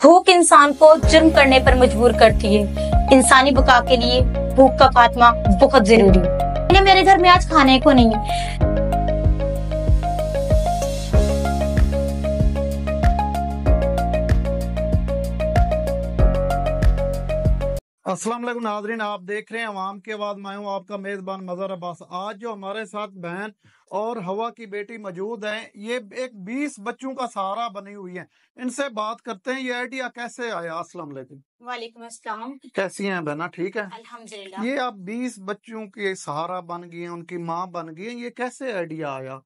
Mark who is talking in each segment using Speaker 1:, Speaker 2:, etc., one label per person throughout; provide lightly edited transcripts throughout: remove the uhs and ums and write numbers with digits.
Speaker 1: भूख इंसान को जुर्म करने पर मजबूर करती है। इंसानी बका के लिए भूख का खात्मा बहुत जरूरी है। मेरे घर में आज खाने को नहीं है।
Speaker 2: अस्सलाम वालेकुम नाज़रीन, आप देख रहे हैं अवाम की आवाज़। मैं हूं आपका मेज़बान मज़हर अब्बास। आज जो हमारे साथ बहन और हवा की बेटी मौजूद हैं, ये एक 20 बच्चों का सहारा बनी हुई हैं। इनसे बात करते हैं, ये आइडिया कैसे आया। अस्सलाम वालेकुम।
Speaker 1: वालेकुम अस्सलाम।
Speaker 2: कैसी हैं बहना, ठीक है?
Speaker 1: अल्हम्दुलिल्लाह।
Speaker 2: ये आप 20 बच्चों के सहारा बन गई हैं, उनकी माँ बन गई हैं, ये कैसे आइडिया आया?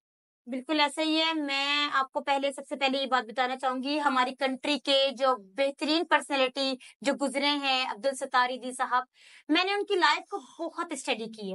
Speaker 1: बिल्कुल ऐसा ही है। मैं आपको सबसे पहले ये बात बताना चाहूंगी, हमारी कंट्री के जो बेहतरीन पर्सनैलिटी जो गुजरे हैं, अब्दुल सत्तार ईदी साहब, मैंने उनकी लाइफ को बहुत स्टडी की है।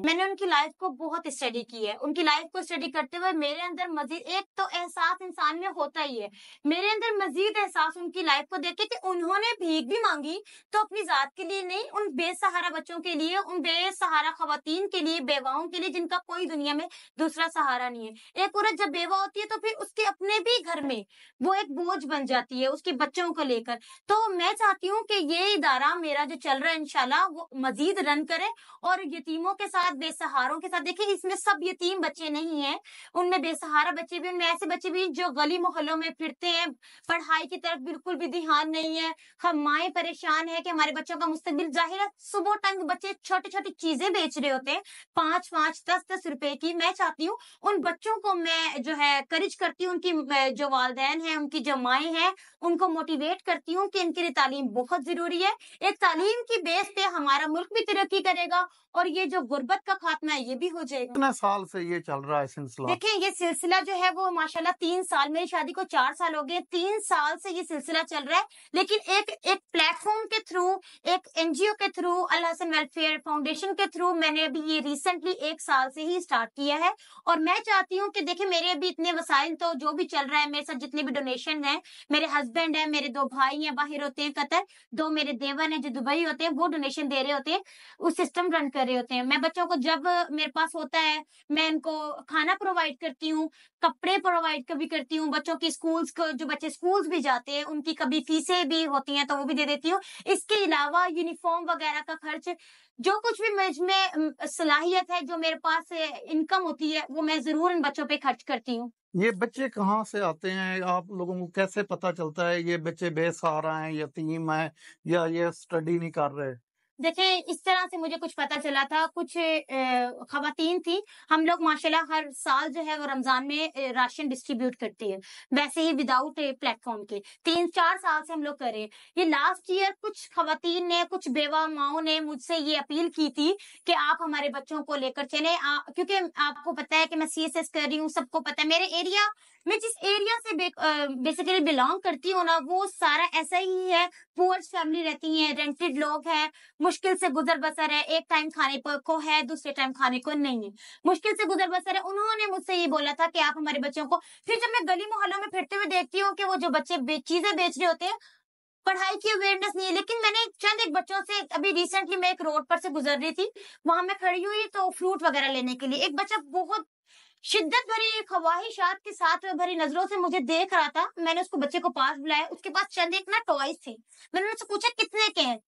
Speaker 1: उनकी लाइफ को स्टडी करते हुए मेरे अंदर मजीद एक तो एहसास इंसान में होता ही है। मेरे अंदर मजीद एहसास उनकी लाइफ को देख के कि उन्होंने भीख भी मांगी तो अपनी जात के लिए नहीं, उन बेसहारा बच्चों के लिए, उन बेसहारा खवातीन के लिए, बेवाओं के लिए, जिनका कोई दुनिया में दूसरा सहारा नहीं है। एक औरत जब बेवा होती है तो फिर उसके अपने भी घर में वो एक बोझ बन जाती है उसके बच्चों को लेकर। तो मैं चाहती हूँ कि ये इदारा मेरा जो चल रहा है इंशाल्लाह वो मजीद रन करे और यतीमों के साथ, बेसहारों के साथ, देखिए इसमें सब यतीम बच्चे नहीं हैं, उनमें बेसहारा बच्चे भी, उनमें ऐसे बच्चे भी जो गली मोहल्लों में फिरते हैं, पढ़ाई की तरफ बिल्कुल भी ध्यान नहीं है। हम माएं परेशान है कि हमारे बच्चों का मुस्तकबिल, जाहिर है सुबह टाइम बच्चे छोटी छोटी चीजें बेच रहे होते हैं, 5-5, 10-10 रुपए की। मैं चाहती हूँ उन बच्चों को मैं जो है करिज करती हूँ, उनकी जो वालिदैन हैं, उनकी जो माएं हैं, उनको मोटिवेट करती हूँ कि इनके लिए तालीम बहुत जरूरी है। एक तालीम की बेस पे हमारा मुल्क भी तरक्की करेगा और ये जो गुर्बत का खात्मा है ये भी हो जाएगा।
Speaker 2: कितने साल से ये चल रहा है सिलसिला?
Speaker 1: देखें, ये सिलसिला जो है वो माशाल्लाह 3 साल, मेरी शादी को 4 साल हो गए, 3 साल से ये सिलसिला चल रहा है। लेकिन एक प्लेटफॉर्म के थ्रू, एक एनजीओ के थ्रू, अल हसन वेलफेयर फाउंडेशन के थ्रू मैंने अभी ये रिसेंटली 1 साल से ही स्टार्ट किया है। और मैं चाहती हूँ कि देखिए मेरे अभी इतने वसाइल, तो जो भी चल रहा है मेरे साथ, जितने भी डोनेशन है, मेरे हस्बैंड है, मेरे 2 भाई हैं बाहर होते हैं कतर, 2 मेरे देवर हैं जो दुबई होते हैं, वो डोनेशन दे रहे होते हैं, उस सिस्टम रन कर रहे होते हैं। मैं बच्चों को जब मेरे पास होता है, मैं इनको खाना प्रोवाइड करती हूँ, कपड़े प्रोवाइड कभी करती हूँ, बच्चों की स्कूल्स को, जो बच्चे स्कूल्स भी जाते हैं उनकी कभी फीसें भी होती हैं तो वो भी दे देती हूँ। इसके अलावा यूनिफॉर्म वगैरह का खर्च, जो कुछ भी में सलाहियत है, जो मेरे पास इनकम होती है, वो मैं जरूर इन बच्चों पे खर्च करती हूँ।
Speaker 2: ये बच्चे कहाँ से आते हैं? आप लोगों को कैसे पता चलता है ये बच्चे बेसहारा हैं, यतीम हैं, या ये स्टडी नहीं कर रहे?
Speaker 1: देखें, इस तरह से मुझे कुछ पता चला था, कुछ खवातीन थी, हम लोग माशाल्लाह हर साल जो है वो रमजान में राशन डिस्ट्रीब्यूट करते हैं, वैसे ही विदाउट प्लेटफॉर्म के 3-4 साल से हम लोग कर रहे हैं। ये लास्ट ईयर कुछ खवातीन ने, कुछ बेवा माओ ने मुझसे ये अपील की थी कि आप हमारे बच्चों को लेकर चले, क्योंकि आपको पता है कि मैं CSS कर रही हूँ, सबको पता है मेरे एरिया में, जिस एरिया से बेसिकली बिलोंग करती हूँ ना, वो सारा ऐसा ही है। पुअर्स फैमिली रहती है, रेंटेड लोग हैं, मुश्किल से गुजर बसर है, एक टाइम खाने को है, दूसरे टाइम खाने को नहीं है, मुश्किल से गुजर बसर है। उन्होंने मुझसे ये बोला था कि आप हमारे बच्चों को, फिर जब मैं गली मोहल्लों में फिरते हुए देखती हूँ कि वो जो बच्चे चीजें बेच रहे होते हैं, पढ़ाई की अवेयरनेस नहीं है। लेकिन मैंने चंद एक बच्चों से, अभी रिसेंटली मैं एक रोड पर से गुजर रही थी, वहां मैं खड़ी हुई तो फ्रूट वगैरह लेने के लिए, एक बच्चा बहुत शिद्दत भरी ख्वाहिशात के साथ भरी नजरों से मुझे देख रहा था। मैंने उसको, बच्चे को पास बुलाया, उसके पास चंद एक ना टॉयज थे, मैंने उससे पूछा कितने के हैं?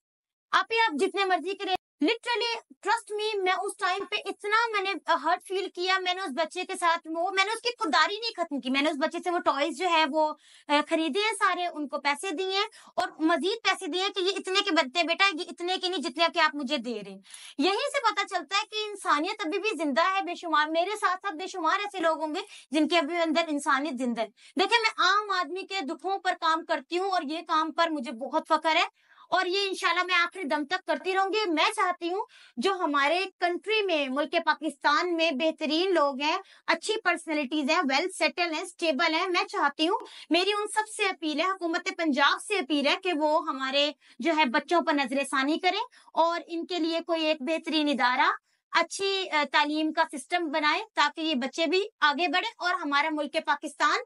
Speaker 1: आप जितने मर्जी करे। लिटरली ट्रस्ट मी, मैं उस टाइम पे इतना मैंने हर्ट फील किया। मैंने उस बच्चे के साथ मैंने उसकी खुददारी नहीं खत्म की, मैंने उस बच्चे से वो टॉयज जो है वो खरीदे हैं सारे, उनको पैसे दिए हैं और मजीद पैसे दिए कि ये इतने के बच्चे बेटा, ये इतने के नहीं जितने के आप मुझे दे रहे हैं। यहीं से पता चलता है कि इंसानियत अभी भी जिंदा है बेशुमार। मेरे साथ साथ बेशुमार ऐसे लोग होंगे जिनके अभी अंदर इंसानियत जिंदा है। देखिए, मैं आम आदमी के दुखों पर काम करती हूँ और ये काम पर मुझे बहुत फख्र है और ये इंशाल्लाह मैं आखिरी दम तक करती रहूंगी। मैं चाहती हूँ जो हमारे कंट्री में, मुल्क पाकिस्तान में बेहतरीन लोग हैं, अच्छी पर्सनैलिटीज हैं, वेल सेटल हैं, स्टेबल हैं, मैं चाहती हूँ, मेरी उन सब से अपील है, हुकूमत पंजाब से अपील है कि वो हमारे जो है बच्चों पर नजरसानी करें और इनके लिए कोई एक बेहतरीन इदारा, अच्छी तालीम का सिस्टम बनाए ताकि ये बच्चे भी आगे बढ़े और हमारा मुल्क पाकिस्तान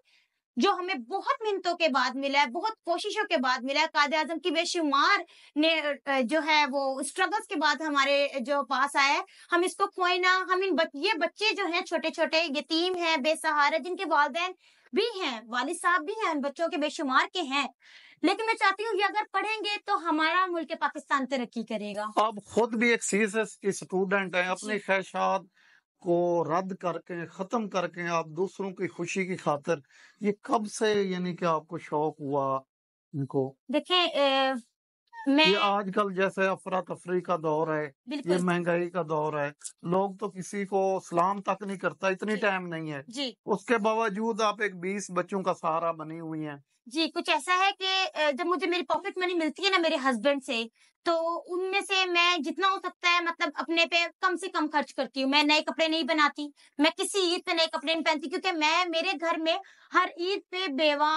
Speaker 1: जो हमें बहुत मिन्नतों के बाद मिला है, बहुत कोशिशों के बाद मिला है, कायदे आजम की बेशुमार ने जो है वो स्ट्रगल्स के बाद हमारे जो पास आया है, हम इसको खोए ना। हम ये बच्चे जो हैं छोटे छोटे यतीम हैं, बेसहारा, जिनके वालिदैन भी हैं, वालिद साहब भी हैं, उन बच्चों के बेशुमार के हैं, لیکن میں چاہتی ہوں یہ اگر پڑھیں گے تو ہمارا ملک پاکستان ترقی کرے گا.
Speaker 2: آپ خود بھی ایک CSS کی اسٹوڈنٹ ہیں، اپنی
Speaker 1: جی
Speaker 2: خواہشات کو رد کر کے ختم کر کے آپ دوسروں کی خوشی کی خاطر، یہ کب سے یعنی کہ آپ کو شوق ہوا ان کو؟
Speaker 1: دیکھیں میں
Speaker 2: یہ آج کل جیسے افراتفری کا دور ہے، یہ
Speaker 1: بالکل
Speaker 2: مہنگائی کا دور ہے، لوگ تو کسی کو سلام تک نہیں کرتا، اتنی
Speaker 1: جی
Speaker 2: ٹائم نہیں ہے،
Speaker 1: جی
Speaker 2: اس کے باوجود آپ ایک 20 بچوں کا سہارا بنی ہوئی ہیں.
Speaker 1: جی کچھ ایسا ہے کہ جب مجھے میری پاکٹ منی ملتی ہے نا میرے ہسبینڈ سے، تو ان میں سے میں جتنا ہو سکتا ہے مطلب اپنے پہ کم سے کم خرچ کرتی ہوں. میں نئے کپڑے نہیں بناتی، میں کسی عید پہ نئے کپڑے نہیں پہنتی، کیونکہ میرے گھر میں ہر عید پہ بیوہ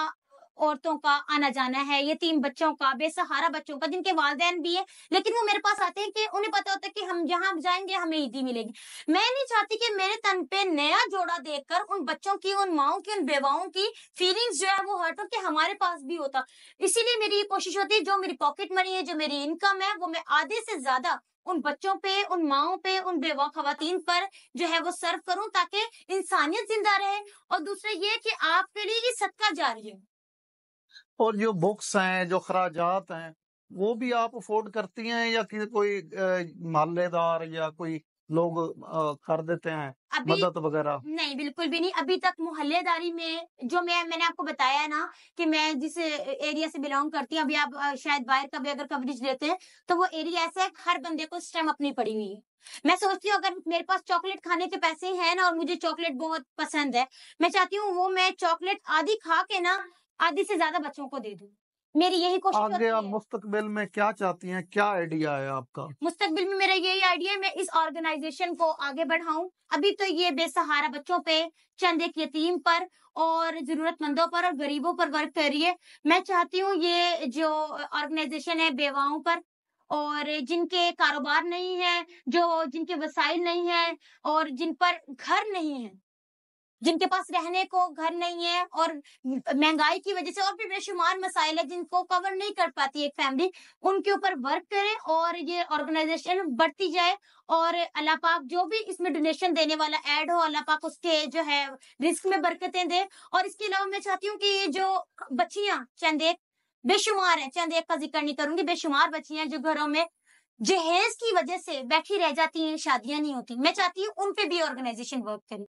Speaker 1: عورتوں کا آنا جانا ہے، یتیم بچوں کا، بے سہارا بچوں کا، جن کے والدین بھی ہیں لیکن وہ میرے پاس آتے ہیں کہ انہیں پتا ہوتا ہے کہ ہم جہاں جائیں گے ہمیں عیدی ملے گی. میں نہیں چاہتی کہ میرے تن پہ نیا جوڑا دیکھ کر ان بچوں کی، ان ماؤں کی، ان بیواؤں کی فیلنگز جو ہے وہ ہرٹ ہو کہ ہمارے پاس بھی ہوتا. اسی لیے میری یہ کوشش ہوتی ہے جو میری پاکٹ منی ہے، جو میری انکم ہے، وہ میں آدھے سے زیادہ ان بچوں پہ، ان ماؤں پہ، ان بیوہ خواتین پر جو ہے وہ صرف کروں تاکہ انسانیت زندہ رہے. اور دوسرا یہ کہ آپ کے لیے یہ صدقہ جاری ہے.
Speaker 2: اور جو بکس ہیں، جو خراجات ہیں، وہ بھی آپ افورڈ کرتی ہیں یا کوئی محلے دار یا کوئی لوگ کر دیتے ہیں
Speaker 1: ابھی
Speaker 2: مدد وغیرہ؟
Speaker 1: نہیں، بالکل بھی نہیں. ابھی تک محلے داری میں جو میں نے آپ کو بتایا ہے نا کہ میں جس ایریا سے بلانگ کرتی ہوں، ابھی آپ شاید باہر کا بھی اگر کوریج لیتے ہیں تو وہ ایریا ایسا ہے ہر بندے کو اس ٹائم اپنی پڑی ہوئی ہے. میں سوچتی ہوں اگر میرے پاس چاکلیٹ کھانے کے پیسے ہیں نا اور مجھے چاکلیٹ بہت پسند ہے، میں چاہتی ہوں وہ میں چاکلیٹ آدھی کھا کے نا آدھی سے زیادہ بچوں کو دے دوں. میری یہی کوشش
Speaker 2: آگے آپ
Speaker 1: ہوتی ہے.
Speaker 2: مستقبل میں کیا چاہتی ہیں؟ کیا آئیڈیا ہے آپ کا؟
Speaker 1: مستقبل میں میرا یہی آئیڈیا ہے میں اس آرگنائزیشن کو آگے بڑھاؤں. ابھی تو یہ بے سہارا بچوں پہ، چند ایک یتیم پر اور ضرورت مندوں پر اور غریبوں پر ورک کر رہی ہے. میں چاہتی ہوں یہ جو آرگنائزیشن ہے بیواؤں پر اور جن کے کاروبار نہیں ہے، جن کے وسائل نہیں ہیں اور جن پر گھر نہیں ہے، جن کے پاس رہنے کو گھر نہیں ہے اور مہنگائی کی وجہ سے اور بھی بے شمار مسائل ہیں جن کو کور نہیں کر پاتی ایک فیملی، ان کے اوپر ورک کریں اور یہ آرگنائزیشن بڑھتی جائے. اور اللہ پاک جو بھی اس میں ڈونیشن دینے والا ایڈ ہو، اللہ پاک اس کے جو ہے رزق میں برکتیں دے. اور اس کے علاوہ میں چاہتی ہوں کہ یہ جو بچیاں چند ایک بے شمار ہیں، چند ایک کا ذکر نہیں کروں گی، بے شمار بچیاں جو گھروں میں جہیز کی وجہ سے بیٹھی رہ جاتی ہیں، شادیاں نہیں ہوتی، میں چاہتی ہوں ان پہ بھی آرگنائزیشن ورک کرے.